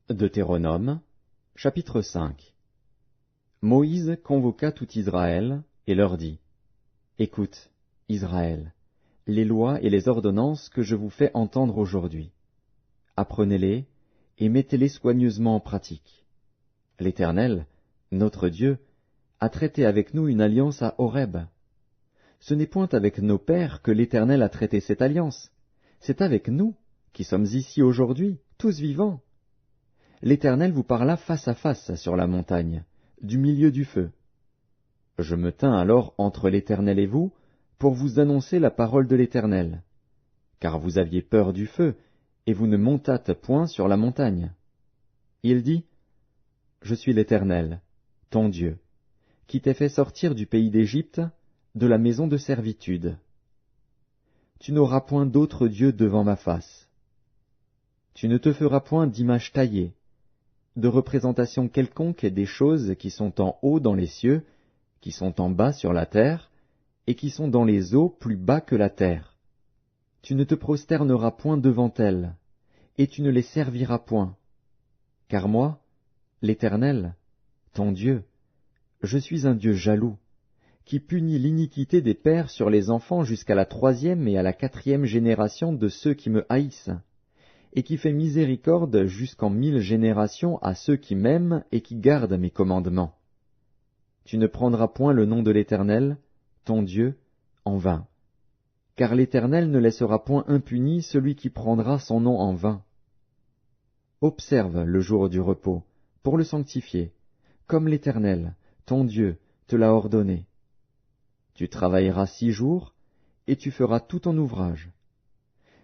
Deutéronome, chapitre 5. Moïse convoqua tout Israël et leur dit, Écoute, Israël, les lois et les ordonnances que je vous fais entendre aujourd'hui. Apprenez-les et mettez-les soigneusement en pratique. L'Éternel, notre Dieu, a traité avec nous une alliance à Horeb. Ce n'est point avec nos pères que l'Éternel a traité cette alliance, c'est avec nous, qui sommes ici aujourd'hui, tous vivants. L'Éternel vous parla face à face sur la montagne, du milieu du feu. Je me tins alors entre l'Éternel et vous, pour vous annoncer la parole de l'Éternel. Car vous aviez peur du feu, et vous ne montâtes point sur la montagne. Il dit, Je suis l'Éternel, ton Dieu, qui t'ai fait sortir du pays d'Égypte, de la maison de servitude. Tu n'auras point d'autre Dieu devant ma face. Tu ne te feras point d'image taillée, de représentation quelconque des choses qui sont en haut dans les cieux, qui sont en bas sur la terre, et qui sont dans les eaux plus bas que la terre. Tu ne te prosterneras point devant elles, et tu ne les serviras point. Car moi, l'Éternel, ton Dieu, je suis un Dieu jaloux, qui punit l'iniquité des pères sur les enfants jusqu'à la 3e et à la 4e génération de ceux qui me haïssent, et qui fait miséricorde jusqu'en 1000 générations à ceux qui m'aiment et qui gardent mes commandements. Tu ne prendras point le nom de l'Éternel, ton Dieu, en vain, car l'Éternel ne laissera point impuni celui qui prendra son nom en vain. Observe le jour du repos, pour le sanctifier, comme l'Éternel, ton Dieu, te l'a ordonné. Tu travailleras 6 jours, et tu feras tout ton ouvrage.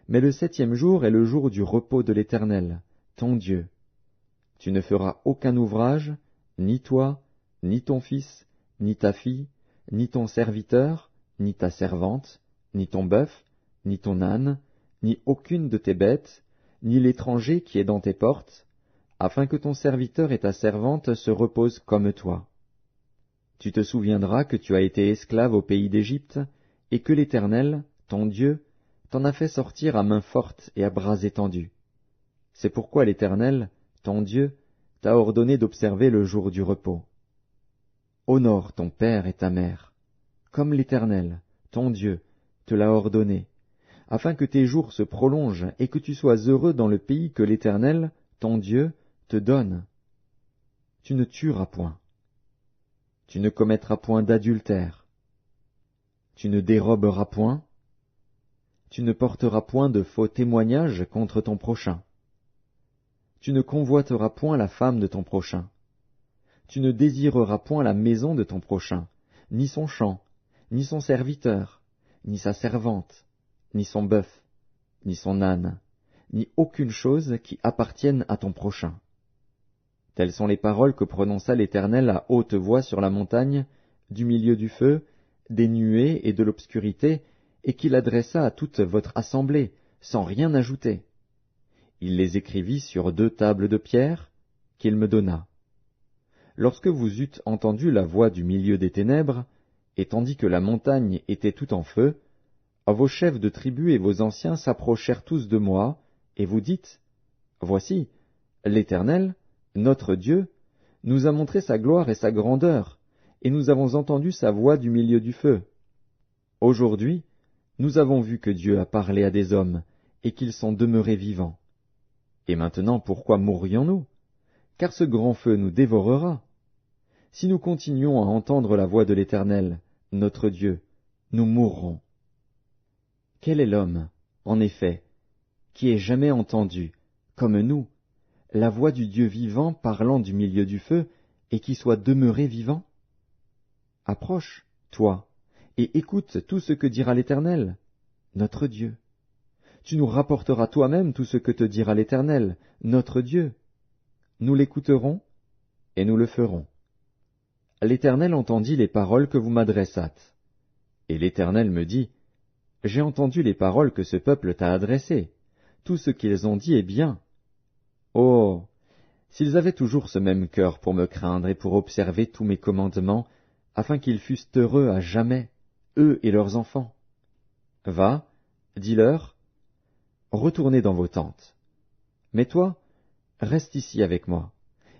Mais le 7e jour est le jour du repos de l'Éternel, ton Dieu. Tu ne feras aucun ouvrage, ni toi, ni ton fils, ni ta fille, ni ton serviteur, ni ta servante, ni ton bœuf, ni ton âne, ni aucune de tes bêtes, ni l'étranger qui est dans tes portes, afin que ton serviteur et ta servante se reposent comme toi. Tu te souviendras que tu as été esclave au pays d'Égypte, et que l'Éternel, ton Dieu, t'en a fait sortir à main forte et à bras étendus. C'est pourquoi l'Éternel, ton Dieu, t'a ordonné d'observer le jour du repos. Honore ton père et ta mère, comme l'Éternel, ton Dieu, te l'a ordonné, afin que tes jours se prolongent et que tu sois heureux dans le pays que l'Éternel, ton Dieu, te donne. Tu ne tueras point. Tu ne commettras point d'adultère. Tu ne déroberas point. Tu ne porteras point de faux témoignages contre ton prochain. Tu ne convoiteras point la femme de ton prochain. Tu ne désireras point la maison de ton prochain, ni son champ, ni son serviteur, ni sa servante, ni son bœuf, ni son âne, ni aucune chose qui appartienne à ton prochain. Telles sont les paroles que prononça l'Éternel à haute voix sur la montagne, du milieu du feu, des nuées et de l'obscurité, et qu'il adressa à toute votre assemblée, sans rien ajouter. Il les écrivit sur 2 tables de pierre, qu'il me donna. Lorsque vous eûtes entendu la voix du milieu des ténèbres, et tandis que la montagne était tout en feu, vos chefs de tribus et vos anciens s'approchèrent tous de moi, et vous dites, Voici, l'Éternel, notre Dieu, nous a montré sa gloire et sa grandeur, et nous avons entendu sa voix du milieu du feu. Aujourd'hui, nous avons vu que Dieu a parlé à des hommes, et qu'ils sont demeurés vivants. Et maintenant, pourquoi mourrions-nous? Car ce grand feu nous dévorera. Si nous continuons à entendre la voix de l'Éternel, notre Dieu, nous mourrons. Quel est l'homme, en effet, qui ait jamais entendu, comme nous, la voix du Dieu vivant parlant du milieu du feu, et qui soit demeuré vivant? Approche, toi, et écoute tout ce que dira l'Éternel, notre Dieu. Tu nous rapporteras toi-même tout ce que te dira l'Éternel, notre Dieu. Nous l'écouterons, et nous le ferons. L'Éternel entendit les paroles que vous m'adressâtes. Et l'Éternel me dit, J'ai entendu les paroles que ce peuple t'a adressées. Tout ce qu'ils ont dit est bien. Oh, s'ils avaient toujours ce même cœur pour me craindre et pour observer tous mes commandements, afin qu'ils fussent heureux à jamais, eux et leurs enfants. Va, dis-leur, retournez dans vos tentes. Mais toi, reste ici avec moi,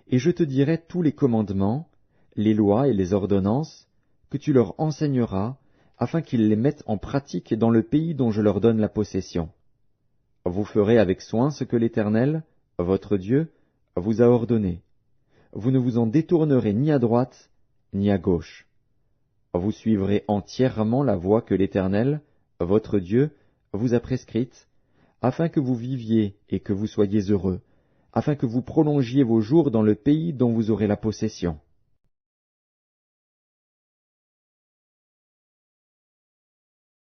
et je te dirai tous les commandements, les lois et les ordonnances que tu leur enseigneras, afin qu'ils les mettent en pratique dans le pays dont je leur donne la possession. Vous ferez avec soin ce que l'Éternel, votre Dieu, vous a ordonné. Vous ne vous en détournerez ni à droite, ni à gauche. Vous suivrez entièrement la voie que l'Éternel, votre Dieu, vous a prescrite, afin que vous viviez et que vous soyez heureux, afin que vous prolongiez vos jours dans le pays dont vous aurez la possession.